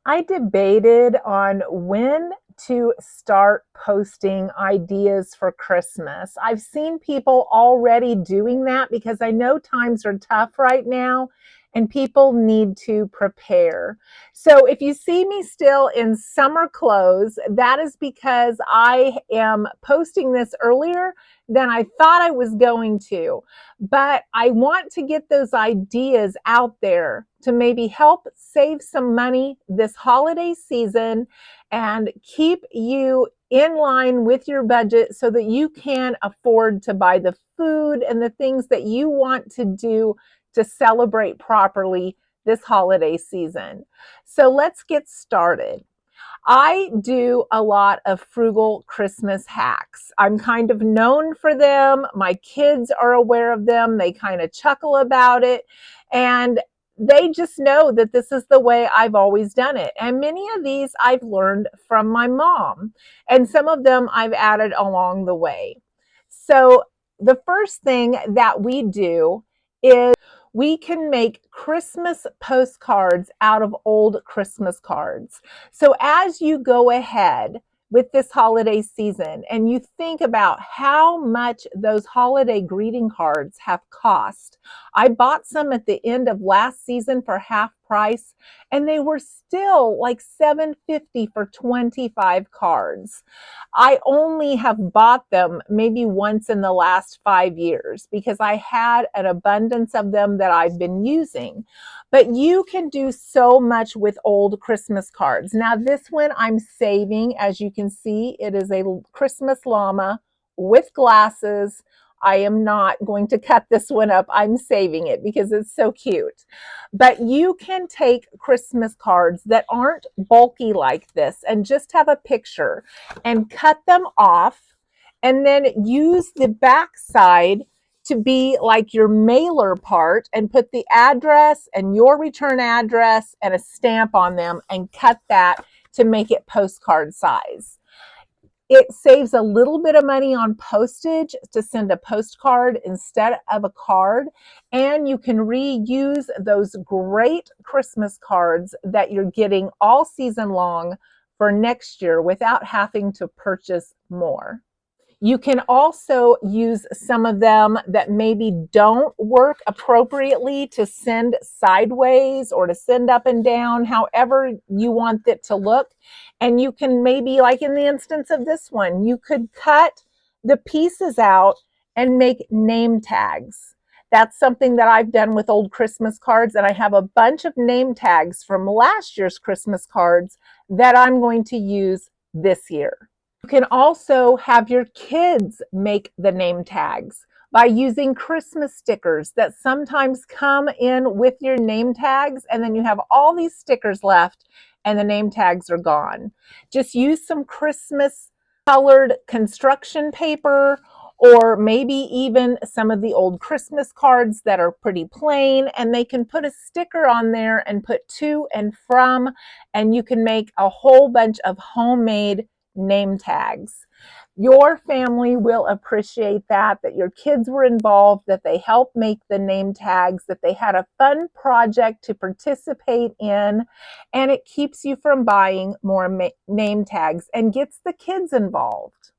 I debated on when to start posting ideas for Christmas. I've seen people already doing that because I know times are tough right now and people need to prepare. So if you see me still in summer clothes, that is because I am posting this earlier than I thought I was going to. But I want to get those ideas out there to maybe help save some money this holiday season and keep you in line with your budget so that you can afford to buy the food and the things that you want to do to celebrate properly this holiday season. So let's get started. I do a lot of frugal Christmas hacks. I'm kind of known for them. My kids are aware of them. They kind of chuckle about it. And they just know that this is the way I've always done it. And many of these I've learned from my mom. And some of them I've added along the way. So the first thing that we do is we can make Christmas postcards out of old Christmas cards. So as you go ahead with this holiday season and you think about how much those holiday greeting cards have cost. I bought some at the end of last season for half price and they were still like $7.50 for 25 cards. I only have bought them maybe once in the last 5 years because I had an abundance of them that I've been using. But you can do so much with old Christmas cards. Now, this one I'm saving. As you can see, it is a Christmas llama with glasses. I am not going to cut this one up. I'm saving it because it's so cute. But you can take Christmas cards that aren't bulky like this and just have a picture and cut them off and then use the back side to be like your mailer part and put the address and your return address and a stamp on them and cut that to make it postcard size. It saves a little bit of money on postage to send a postcard instead of a card. And you can reuse those great Christmas cards that you're getting all season long for next year without having to purchase more. You can also use some of them that maybe don't work appropriately to send sideways or to send up and down, however you want it to look. And you can maybe, like in the instance of this one, you could cut the pieces out and make name tags. That's something that I've done with old Christmas cards, and I have a bunch of name tags from last year's Christmas cards that I'm going to use this year. You can also have your kids make the name tags by using Christmas stickers that sometimes come in with your name tags, and then you have all these stickers left and the name tags are gone. Just use some Christmas colored construction paper or maybe even some of the old Christmas cards that are pretty plain, and they can put a sticker on there and put to and from, and you can make a whole bunch of homemade name tags. Your family will appreciate that your kids were involved, that they helped make the name tags, that they had a fun project to participate in, and it keeps you from buying more name tags and gets the kids involved.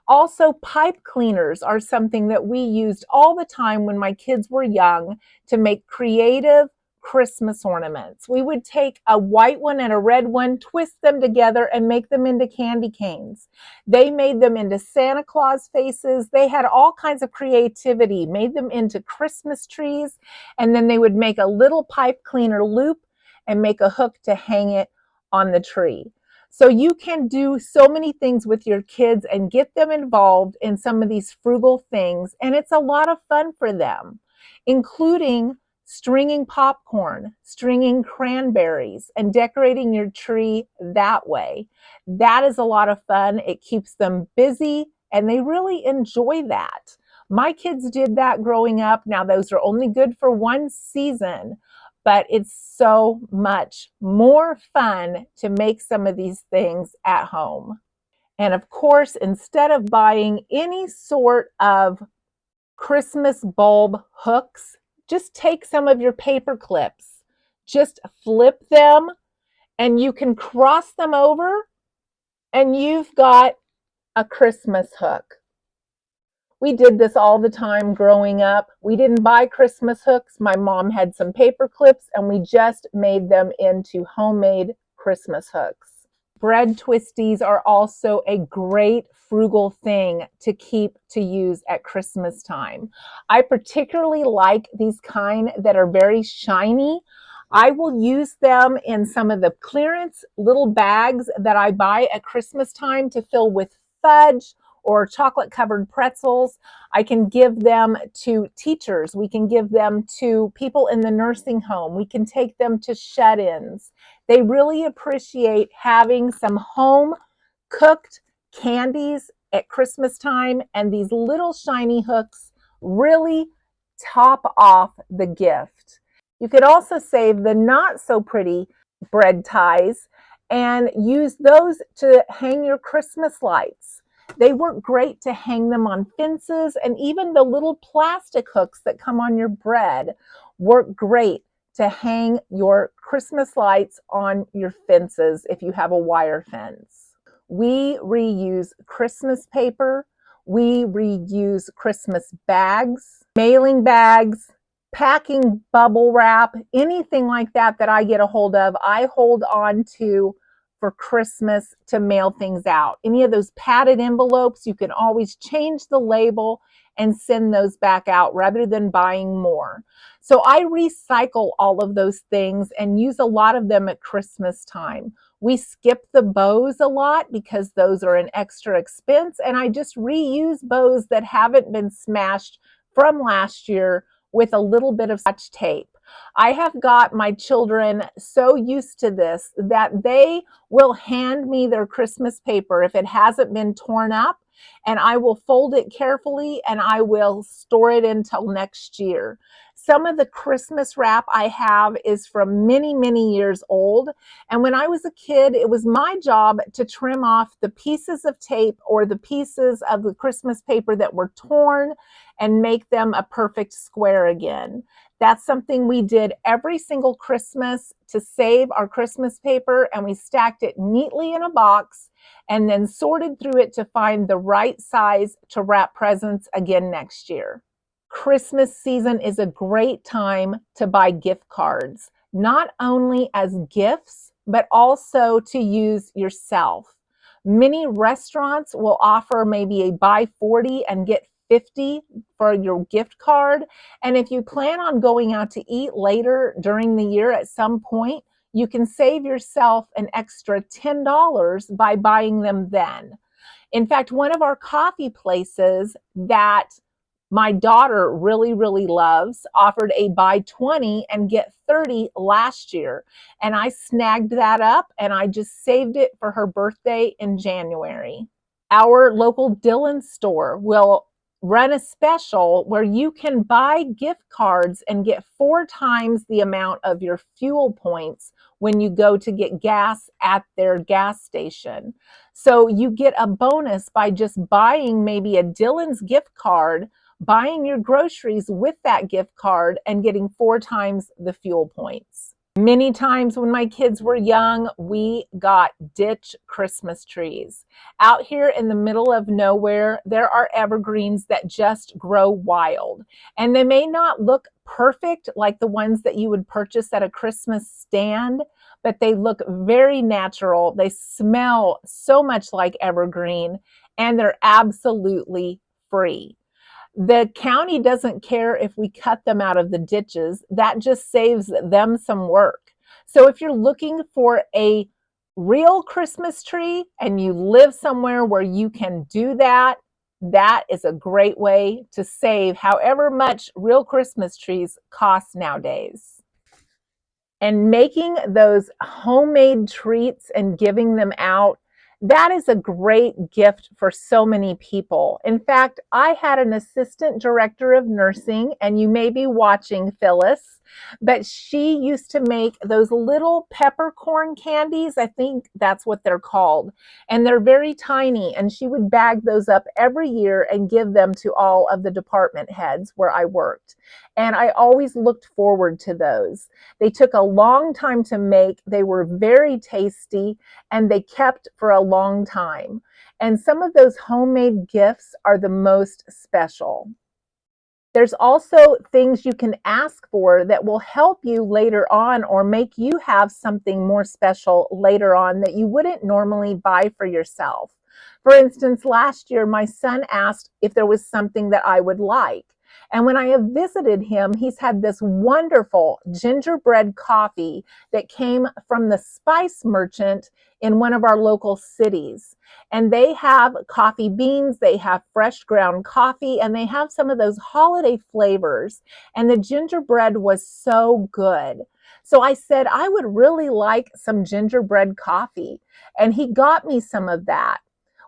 Also, pipe cleaners are something that we used all the time when my kids were young to make creative Christmas ornaments. We would take a white one and a red one, twist them together, and make them into candy canes. They made them into Santa Claus faces. They had all kinds of creativity, made them into Christmas trees, and then they would make a little pipe cleaner loop and make a hook to hang it on the tree. So you can do so many things with your kids and get them involved in some of these frugal things, and it's a lot of fun for them, including stringing popcorn, stringing cranberries, and decorating your tree that way. That is a lot of fun. It keeps them busy, and they really enjoy that. My kids did that growing up. Now, those are only good for one season, but it's so much more fun to make some of these things at home. And of course, instead of buying any sort of Christmas bulb hooks, just take some of your paper clips, just flip them and you can cross them over and you've got a Christmas hook. We did this all the time growing up. We didn't buy Christmas hooks. My mom had some paper clips and we just made them into homemade Christmas hooks. Bread twisties are also a great frugal thing to keep to use at Christmas time. I particularly like these kind that are very shiny. I will use them in some of the clearance little bags that I buy at Christmas time to fill with fudge or chocolate covered pretzels. I can give them to teachers. We can give them to people in the nursing home. We can take them to shut-ins. They really appreciate having some home cooked candies at Christmas time, and these little shiny hooks really top off the gift. You could also save the not so pretty bread ties and use those to hang your Christmas lights. They work great to hang them on fences, and even the little plastic hooks that come on your bread work great to hang your Christmas lights on your fences if you have a wire fence. We reuse Christmas paper. We reuse Christmas bags, mailing bags, packing bubble wrap, anything like that that I get a hold of, I hold on to for Christmas to mail things out. Any of those padded envelopes, you can always change the label and send those back out rather than buying more. So I recycle all of those things and use a lot of them at Christmas time. We skip the bows a lot because those are an extra expense, and I just reuse bows that haven't been smashed from last year with a little bit of Scotch tape. I have got my children so used to this that they will hand me their Christmas paper if it hasn't been torn up, and I will fold it carefully and I will store it until next year. Some of the Christmas wrap I have is from many, many years old. And when I was a kid, it was my job to trim off the pieces of tape or the pieces of the Christmas paper that were torn and make them a perfect square again. That's something we did every single Christmas to save our Christmas paper, and we stacked it neatly in a box and then sorted through it to find the right size to wrap presents again next year. Christmas season is a great time to buy gift cards, not only as gifts, but also to use yourself. Many restaurants will offer maybe a buy 40 and get 50 for your gift card. And if you plan on going out to eat later during the year at some point, you can save yourself an extra $10 by buying them then. In fact, one of our coffee places that my daughter really, really loves offered a buy 20 and get 30 last year. And I snagged that up and I just saved it for her birthday in January. Our local Dillon store will run a special where you can buy gift cards and get 4 times the amount of your fuel points when you go to get gas at their gas station. So you get a bonus by just buying maybe a Dillon's gift card, buying your groceries with that gift card, and getting 4 times the fuel points. Many times when my kids were young, we got ditch Christmas trees. Out here in the middle of nowhere, there are evergreens that just grow wild. And they may not look perfect like the ones that you would purchase at a Christmas stand, but they look very natural. They smell so much like evergreen, and they're absolutely free. The county doesn't care if we cut them out of the ditches. That just saves them some work. So if you're looking for a real Christmas tree and you live somewhere where you can do that, that is a great way to save however much real Christmas trees cost nowadays. And making those homemade treats and giving them out, that is a great gift for so many people. In fact, I had an assistant director of nursing, and you may be watching, Phyllis. but she used to make those little peppercorn candies. I think that's what they're called. And they're very tiny. And she would bag those up every year and give them to all of the department heads where I worked. And I always looked forward to those. They took a long time to make. They were very tasty and they kept for a long time. And some of those homemade gifts are the most special. There's also things you can ask for that will help you later on or make you have something more special later on that you wouldn't normally buy for yourself. For instance, last year, my son asked if there was something that I would like. And when I have visited him, he's had this wonderful gingerbread coffee that came from the spice merchant in one of our local cities. And they have coffee beans, they have fresh ground coffee, and they have some of those holiday flavors. And the gingerbread was so good. So I said, I would really like some gingerbread coffee. And he got me some of that.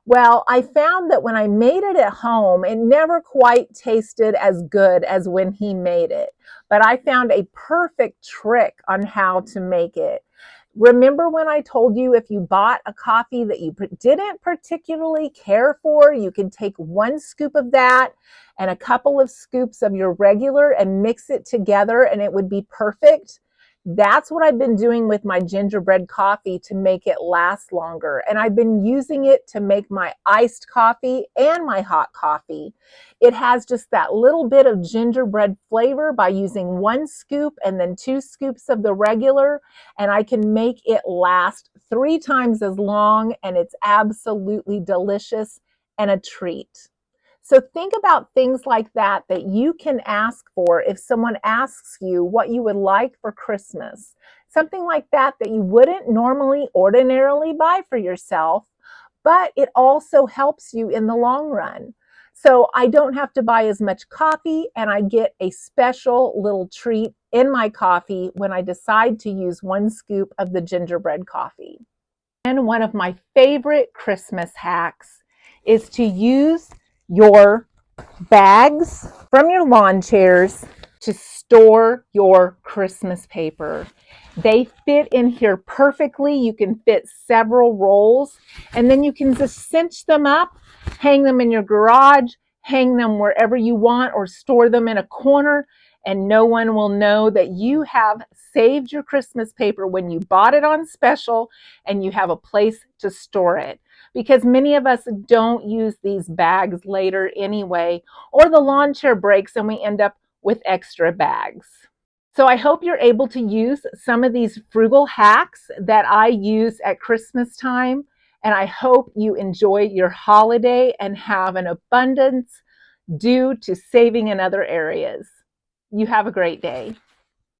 Well, I found that when I made it at home, it never quite tasted as good as when he made it. But I found a perfect trick on how to make it. Remember when I told you if you bought a coffee that you didn't particularly care for, you can take 1 scoop of that and a couple of scoops of your regular and mix it together and it would be perfect? That's what I've been doing with my gingerbread coffee to make it last longer. And I've been using it to make my iced coffee and my hot coffee. It has just that little bit of gingerbread flavor by using 1 scoop and then 2 scoops of the regular. And I can make it last 3 times as long. And it's absolutely delicious and a treat. So think about things like that you can ask for if someone asks you what you would like for Christmas. Something like that you wouldn't normally ordinarily buy for yourself, but it also helps you in the long run. So I don't have to buy as much coffee and I get a special little treat in my coffee when I decide to use 1 scoop of the gingerbread coffee. And one of my favorite Christmas hacks is to use your bags from your lawn chairs to store your Christmas paper. They fit in here perfectly. You can fit several rolls and then you can just cinch them up, hang them in your garage, hang them wherever you want or store them in a corner and no one will know that you have saved your Christmas paper when you bought it on special and you have a place to store it. Because many of us don't use these bags later anyway, or the lawn chair breaks and we end up with extra bags. So I hope you're able to use some of these frugal hacks that I use at Christmas time, and I hope you enjoy your holiday and have an abundance due to saving in other areas. You have a great day.